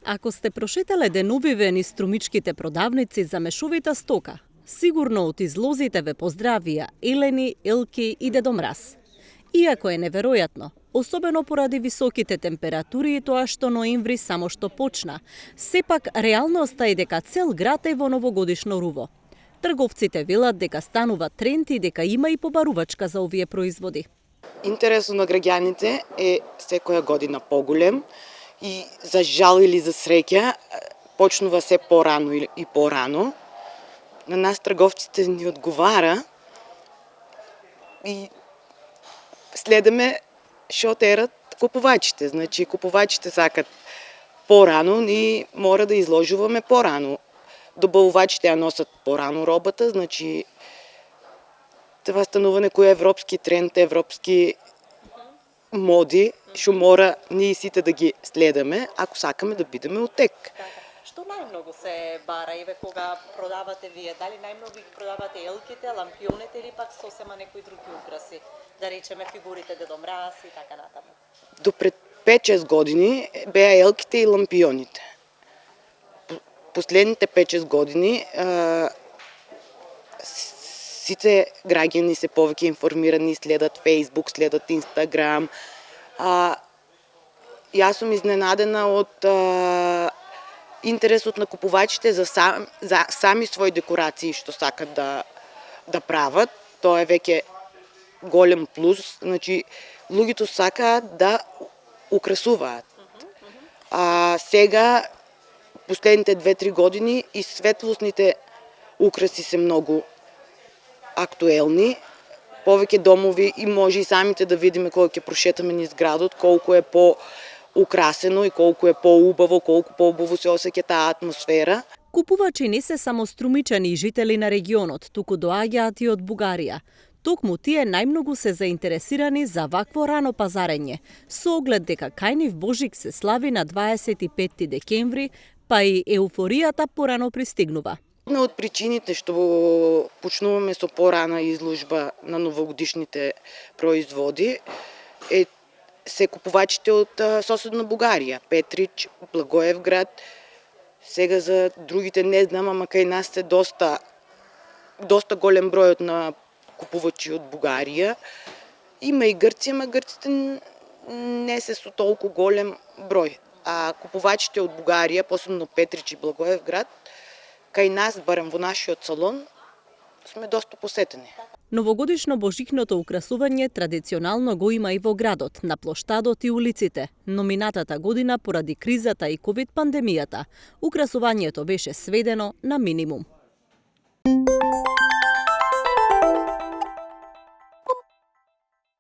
Ако сте прошетале деновиве низ струмичките продавници за мешовита стока, сигурно од излозите ве поздравија Елени, Елки и Дедо Мраз. Иако е неверојатно, особено поради високите температури и тоа што ноември само што почна, сепак реалноста е дека цел град е во новогодишно руво. Трговците велат дека станува тренд и дека има и побарувачка за овие производи. Интересот на граѓаните е секоја година поголем и за жал или за среќа почнува се порано и порано. На нас трговците ни одговара и следеме што терат купувачите. Значи купувачите сакат порано, ние мора да изложуваме порано. Добавувачите ја носат порано робата, значи това станува некој европски тренд, европски моди, што мора ние сите да ги следаме, ако сакаме да бидеме од тек. Што најмногу се бара и кога продавате вие? Дали најмногу ги продавате елките, лампионите или пак сосема некои други украси? Да речеме фигурите Дедо Мраз и така натаму. До пред 5-6 години беа елките и лампионите. Последните 5-6 години сите граѓани се повеќе информирани, следат Facebook, следат Instagram. Јас сум изненадена од интересот на купувачите за сами своји декорации што сакат да прават. Тоа е веќе голем плюс. Значи, луѓето сакаат да украсуваат. Сега, последните 2-3 години, и светлосните украси се многу актуелни. Повеќе домови и може и самите да видиме кога ќе прошетаме низ градот, колку е по-украсено и колку е по-убаво, колку по-убаво се осеќа таа атмосфера. Купувачи не се само струмичани и жители на регионот, туку доаѓаат и од Бугарија. Токму тие најмногу се заинтересирани за вакво рано пазарење, со оглед дека кај нив Божик се слави на 25 декември, па и еуфоријата порано пристигнува. Една од причините што почнуваме со порана изложба на новогодишните производи се купувачите од соседна Бугарија, Петрич, Благоевград. Сега за другите не знам, ама кај нас се доста голем бројот на купувачи од Бугарија. Има и грци, ама грците не се со толку голем број. А купувачите од Бугарија, посебно Петрич и Благоевград, кај нас, барем во нашиот салон, сме доста посетени. Новогодишно божикното украсување традиционално го има и во градот, на плоштадот и улиците, но минатата година поради кризата и ковид пандемијата, украсувањето беше сведено на минимум.